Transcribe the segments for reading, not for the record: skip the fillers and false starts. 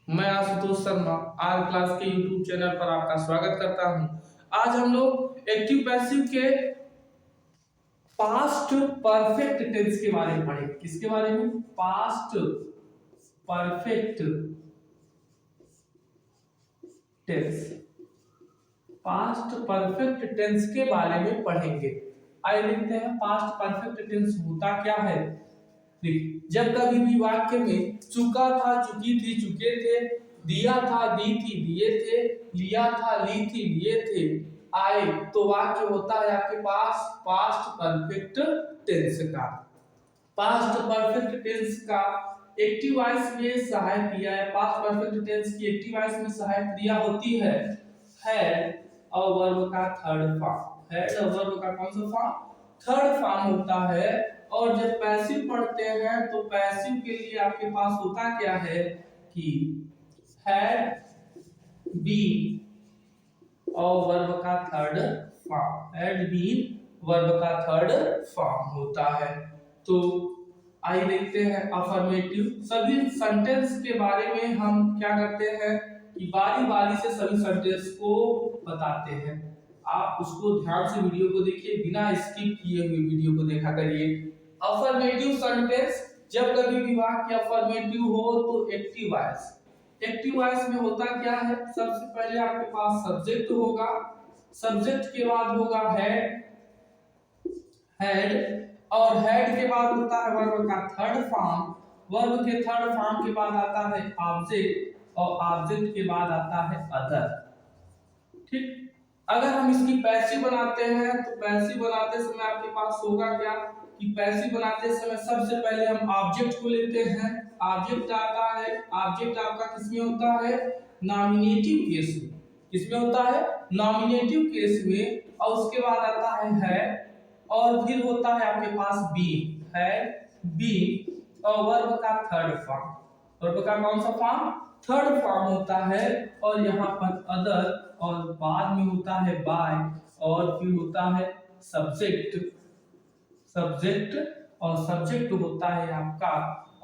मैं Ashutosh Sharma R class के YouTube channel पर आपका स्वागत करता हूं। आज हम लोग एक्टिव पैसिव के पास्ट परफेक्ट टेंस के बारे में पढ़ेंगे। किसके बारे में? Past perfect tense. Past perfect tense के बारे में पढ़ेंगे। आइए देखते हैं पास्ट परफेक्ट टेंस होता क्या है। देखिए, जब कभी भी वाक्य में चुका था, चुकी थी, चुके थे, दिया था, दी थी, दिए थे, लिया था, ली थी, लिए थे, आए, तो वाक्य होता है आपके पास पास्ट परफेक्ट टेंस का। पास्ट परफेक्ट टेंस का एक्टिव वॉइस में सहायक क्रिया है। पास्ट परफेक्ट टेंस की एक्टिव वॉइस में सहायक क्रिया होती है हैड और वर्ब का थर्ड फॉर्म। हैड और वर्ब का कौन सा फॉर्म? थर्ड फॉर्म होता है। और जब पैसिव पढ़ते हैं तो पैसिव के लिए आपके पास होता क्या है कि हैड बीन और वर्ब का third form. Had been verb का थर्ड फॉर्म होता है। तो आइए देखते हैं अफर्मेटिव। सभी सेंटेंस के बारे में हम क्या करते हैं कि बारी बारी से सभी सेंटेंस को बताते हैं। आप उसको ध्यान से वीडियो को देखिए, बिना स्किप किए हुए वीडियो को देखा करिए। अफर्मेटिव सेंटेंस, जब कभी भी वाक्य अफर्मेटिव हो तो एक्टिव वॉइस। एक्टिव वॉइस में होता क्या है? सबसे पहले आपके पास सब्जेक्ट होगा, सब्जेक्ट के बाद होगा हैड, और हेड के बाद होता है वर्ब का थर्ड फॉर्म। वर्ब के थर्ड फॉर्म के बाद आता है ऑब्जेक्ट और ऑब्जेक्ट के बाद आता है अदर। ठीक। अगर हम इसकी पैसिव बनाते हैं तो पैसिव बनाते समय आपके पास होगा क्या कि पैसिव बनाते समय सबसे पहले हम ऑब्जेक्ट को लेते हैं। ऑब्जेक्ट आता है, ऑब्जेक्ट आपका किसमें होता है? नॉमिनेटिव केस में। किसमें होता है? नॉमिनेटिव केस में। और उसके बाद आता है और फिर होता है आपके पास बी है, बी और वर्ब का थर्ड फॉर्म। वर्ब का कौन सा फॉर्म? थर्ड फॉर्म होता है। और यहाँ पर अदर और बाद में होता है बाय और फिर होता है सब्जेक्ट। सब्जेक्ट और सब्जेक्ट होता है आपका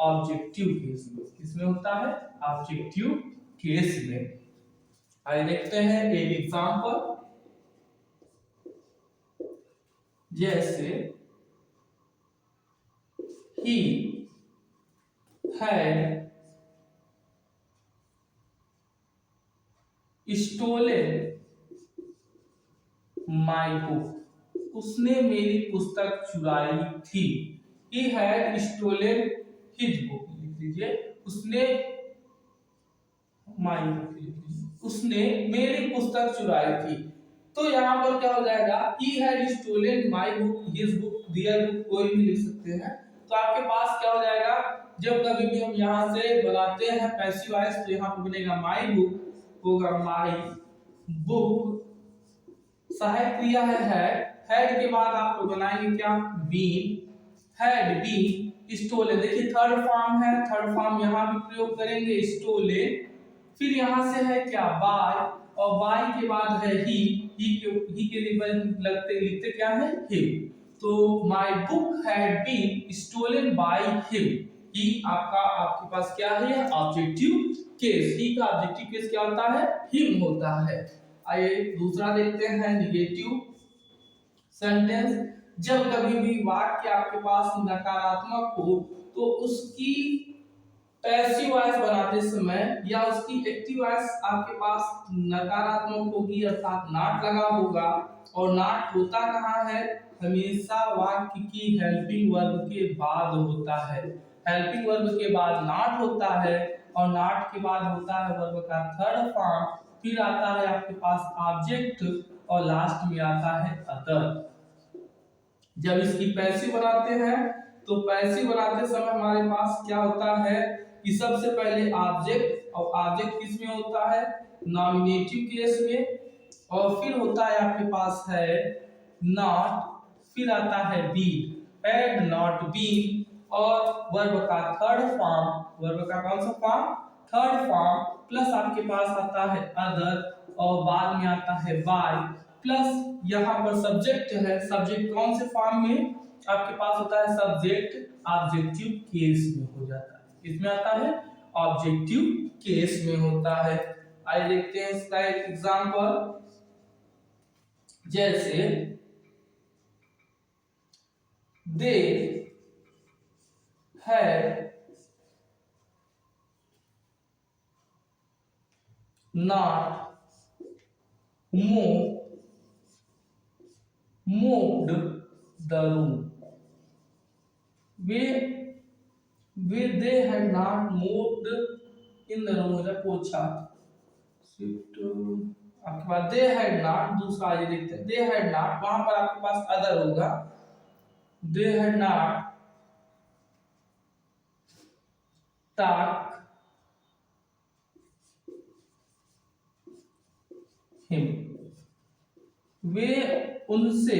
ऑब्जेक्टिव केस में। किसमें होता है? ऑब्जेक्टिव केस में। आइए देखते हैं एक एग्जांपल। जैसे he had stolen my book. उसने मेरी पुस्तक चुराई थी। He had stolen his book। लिख लीजिए, उसने my book लिख लीजिए, उसने मेरी पुस्तक चुराई थी। तो यहाँ पर क्या हो जाएगा? He had stolen my book, his book, their book, कोई भी लिख सकते हैं। तो आपके पास क्या हो जाएगा? जब कभी भी हम यहाँ से बनाते हैं पैसिव वॉइस तो यहाँ पर बनेगा माई बुक, होगा माई बुक। सहायक क्रिया है हेड के बाद आप बनाएंगे क्या? Been, had been stolen. देखिए थर्ड फॉर्म है, थर्ड फॉर्म यहाँ भी प्रयोग करेंगे स्टोलन। फिर यहाँ से है क्या? बाय, और बाय के बाद है ही के लिए लगते लिखते क्या है? हिम। तो my book had been stolen by him. ही आपका आपके पास क्या है? Objective case. ही का ऑब्जेक्टिव केस क्या होता है? हिम होता है। आइए दूसरा देखते हैं निगेटिव सेंटेंस। जब कभी भी वाक्य आपके पास नकारात्मक हो तो उसकी पैसिव वॉइस बनाते समय या उसकी एक्टिव वॉइस आपके पास नकारात्मक होगी, अर्थात नॉट लगा होगा। और नॉट होता कहाँ है? हमेशा वाक्य की हेल्पिंग वर्ब के बाद होता है। हेल्पिंग वर्ब के बाद नॉट होता है और नॉट के बाद होता है वर्ब का थर्ड फॉर्म। फिर आता है आपके पास ऑब्जेक्ट और लास्ट में आता है अदर। जब इसकी पैसिव बनाते हैं तो पैसिव बनाते समय हमारे पास क्या होता है कि सबसे पहले ऑब्जेक्ट, और ऑब्जेक्ट किस में होता है? नॉमिनेटिव केस में। और फिर होता है आपके पास है नॉट, फिर आता है बी, हैड नॉट बीन, और वर्ब का थर्ड फॉर्म। वर्ब का कौन सा फॉर्म? Third form. प्लस आपके पास आता है अदर और बाद में आता है बाय, प्लस यहाँ पर सब्जेक्ट है। सब्जेक्ट कौन से फॉर्म में आपके पास होता है? सब्जेक्ट ऑब्जेक्टिव केस में हो जाता है। इसमें आता है ऑब्जेक्टिव केस में होता है। आइए देखते हैं इसका एक एग्जांपल। जैसे दे had not moved the room. They had not moved in the room मतलब पूछा शिफ्ट आपके पास दे हैड नॉट, दूसरा ये देखते हैं दे हैड नॉट, वहां पर आपके पास अदर होगा they had not talk him, वे उनसे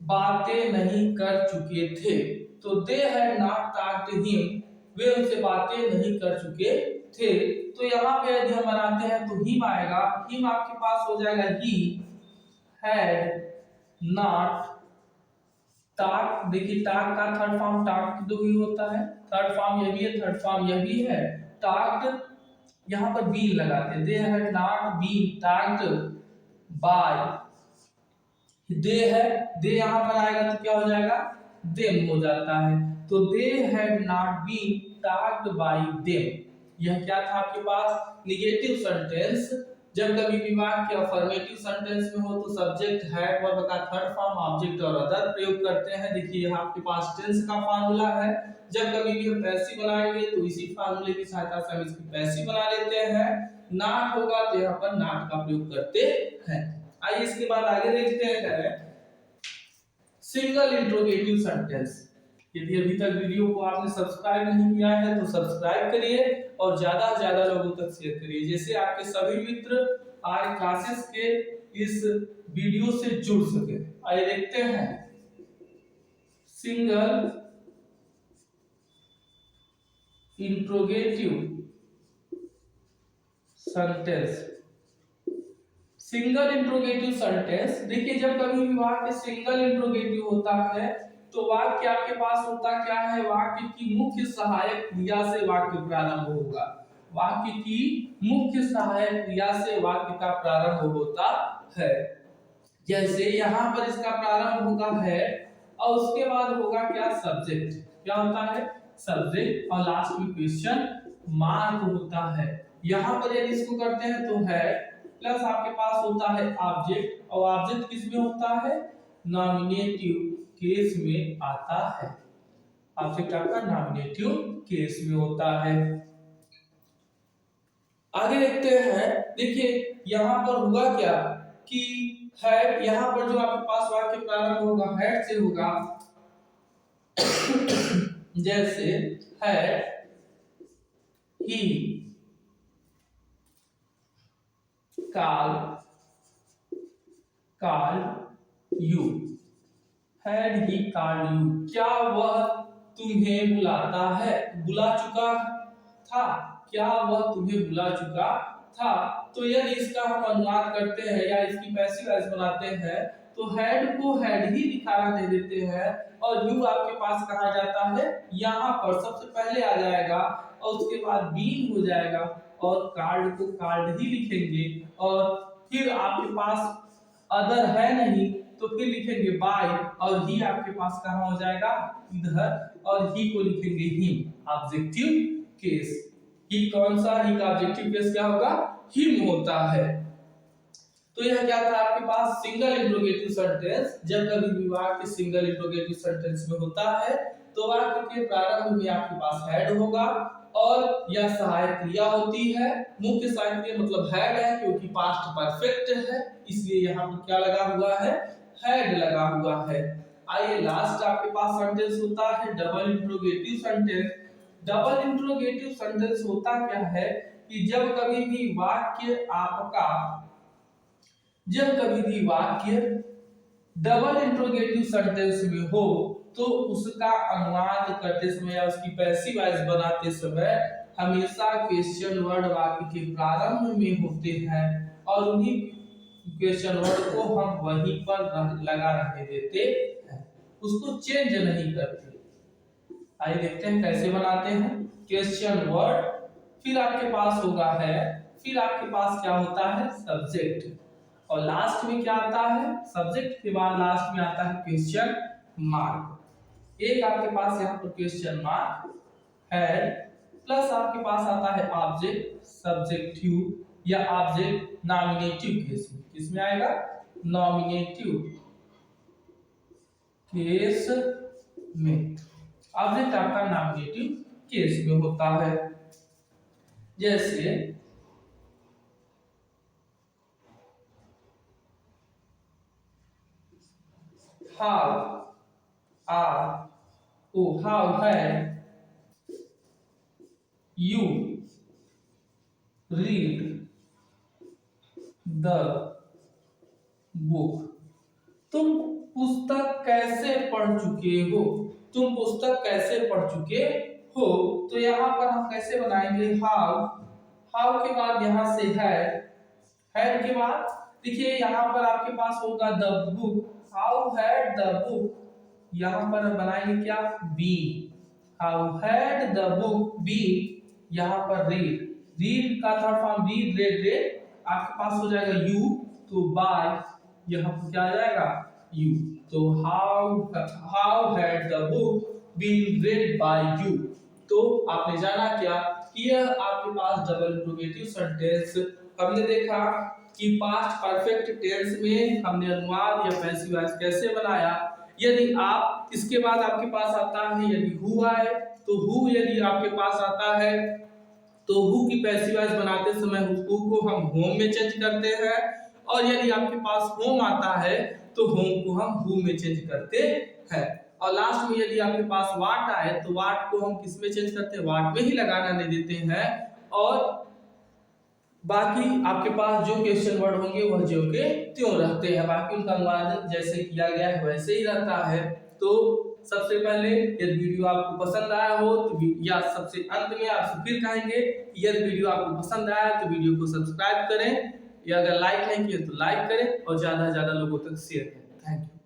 बातें नहीं कर चुके थे। तो they had not talked him, वे उनसे बातें नहीं कर चुके थे। तो यहाँ पे यदि हम बनाते हैं तो हिम आएगा, हिम आपके पास हो जाएगा ही हैड नॉट टॉक। देखिए टॉक का थर्ड फॉर्म टॉक दो ही होता है, थर्ड फॉर्म ये भी है, थर्ड फॉर्म ये भी है। टॉक्ड यहाँ पर बी लगाते हैं, they had not been talked by, they है, दे यहाँ पर आएगा तो क्या हो जाएगा देम हो जाता है। तो they had not been talked by them, यह क्या था आपके पास निगेटिव सेंटेंस। जब कभी भी वाक्य अफर्मेटिव सेंटेंस में हो तो सब्जेक्ट हैड वर्ब का थर्ड फॉर्म ऑब्जेक्ट और अदर प्रयोग करते हैं। देखिए यहाँ आपके पास टेंस का फार्मूला है, जब कभी भी हम पैसिव बनाएंगे तो इसी फार्मूले की सहायता से हम इसकी पैसिव बना लेते हैं। नॉट होगा तो यहाँ पर नॉट का प्रयोग करते हैं। आइए इसके बाद आगे देखते हैं सिंगल इंट्रोगेटिव सेंटेंस। यदि अभी तक वीडियो को आपने सब्सक्राइब नहीं किया है तो सब्सक्राइब करिए और ज्यादा से ज्यादा लोगों तक शेयर करिए, जैसे आपके सभी मित्र आज क्लासेस के इस वीडियो से जुड़ सके। आइए देखते हैं single interrogative sentence. Single interrogative sentence, देखिए जब कभी भी वाक्य सिंगल इंट्रोगेटिव होता है तो वाक्य आपके पास होता क्या है, वाक्य की मुख्य सहायक क्रिया से वाक्य प्रारंभ होगा, वाक्य की मुख्य सहायक क्रिया से वाक्य का प्रारंभ होता है। जैसे यहाँ पर इसका प्रारंभ होगा है और उसके बाद होगा क्या सब्जेक्ट, क्या होता है सब्जेक्ट, और लास्ट में क्वेश्चन मार्क होता है। यहाँ पर यदि इसको करते हैं तो है प्लस आपके पास होता है ऑब्जेक्ट, और ऑब्जेक्ट किस में होता है नॉमिनेटिव केस में आता है, ऑब्जेक्ट आपका नॉमिनेटिव केस में होता है। आगे देखते हैं, देखिए यहाँ पर हुआ क्या कि हैड, यहाँ पर जो आपके पास वाक्य प्रारंभ होगा हैड से होगा जैसे had he called you, had he called you, क्या वह तुम्हें बुलाता है, बुला चुका था, क्या वह तुम्हें बुला चुका था। तो यदि इसका हम अनुवाद करते हैं या इसकी पैसिव वॉइस बनाते हैं तो हैड को हैड ही लिखा दे देते हैं और यू आपके पास कहा जाता है यहाँ पर सबसे पहले आ जाएगा और उसके बाद बीन हो जाएगा और कार्ड को कार्ड ही लिखेंगे और फिर आपके पास अदर है नहीं तो फिर लिखेंगे बाय और ही आपके पास कहाँ हो जाएगा इधर और ही को लिखेंगे हिम, ऑब्जेक्टिव केस। ही कौन सा, ही का ऑब्जेक्टिव केस क्या होगा हिम होता है। तो यह क्या था आपके पास सिंगल इंट्रोगेटिव सेंटेंस। जब कभी भी वाक्य सिंगल इंट्रोगेटिव सेंटेंस में होता है तो वाक्य के प्रारंभ में आपके पास हैड होगा और यह सहायक क्रिया होती है। मुख्य सहायक क्रिया मतलब हैड है क्योंकि पास्ट परफेक्ट है इसलिए यहाँ पर क्या लगा हुआ है हैड लगा हुआ है। आइए लास्ट आपके पास सेंटेंस होता है double interrogative sentence. Double interrogative sentence होता क्या है कि जब कभी भी वाक्य डबल इंट्रोगेटिव सेंटेंस में हो तो उसका अनुवाद करते समय या उसकी पैसिव वॉइस बनाते समय हमेशा क्वेश्चन वर्ड वाक्य के प्रारंभ में होते हैं और उन्हीं क्वेश्चन वर्ड को हम वहीं पर लगा रहने देते हैं, उसको चेंज नहीं करते। आइए देखते हैं कैसे बनाते हैं। क्वेश्चन वर्ड फिर आपके पास होगा है, फिर आपके पास क्या होता है सब्जेक्ट, और लास्ट में क्या आता है सब्जेक्ट के बाद लास्ट में आता है क्वेश्चन मार्क। एक आपके पास यहाँ पर क्वेश्चन मार्क है, प्लस आपके पास आता है ऑब्जेक्ट सब्जेक्टिव या ऑब्जेक्ट नॉमिनेटिव केस में। किसमें आएगा नॉमिनेटिव केस में, ऑब्जेक्ट आपका नॉमिनेटिव केस में होता है। जैसे हाउ हाउ है यू रीड द बुक, तुम पुस्तक कैसे पढ़ चुके हो, तुम पुस्तक कैसे पढ़ चुके हो। तो यहाँ पर हम कैसे बनाएंगे हाउ के बाद यहाँ से है के बाद देखिए यहाँ पर आपके पास होगा the book, how had the book, यहाँ पर बनाएंगे क्या be, how had the book be, यहाँ पर रीड का थर्ड फॉर्म रेड आपके पास हो जाएगा यू, तो बाय यहाँ पर क्या आ जाएगा यू, तो how had the book been read by you. तो आपने जाना क्या कि यह आपके पास डबल इंट्रोगेटिव सेंटेंस, हमने देखा कि पास्ट परफेक्ट टेंस में हमने अनुवाद या पैसिव वॉइस कैसे बनाया। यदि आप इसके बाद आपके पास आता है यदि हु आए तो हु, यदि आपके पास आता है तो हु की पैसिव वॉइस बनाते समय हु को हम होम में चेंज करते हैं, और यदि आपके पास होम आता है तो होम को हम हु में चेंज करते हैं, और लास्ट में यदि आपके पास वाट आए तो वाट को हम किस में चेंज करते हैं वाट में ही लगाना नहीं देते हैं, और बाकी आपके पास जो क्वेश्चन वर्ड होंगे वह जो के त्यों रहते हैं, बाकी उनका अनुवाद जैसे किया गया है वैसे ही रहता है। तो सबसे पहले यदि वीडियो आपको पसंद आया हो तो या सबसे अंत में आप फिर कहेंगे यदि वीडियो आपको पसंद आया तो वीडियो को सब्सक्राइब करें, या अगर लाइक नहीं किए तो लाइक करें और ज्यादा से ज्यादा लोगों तक शेयर करें। Thank you.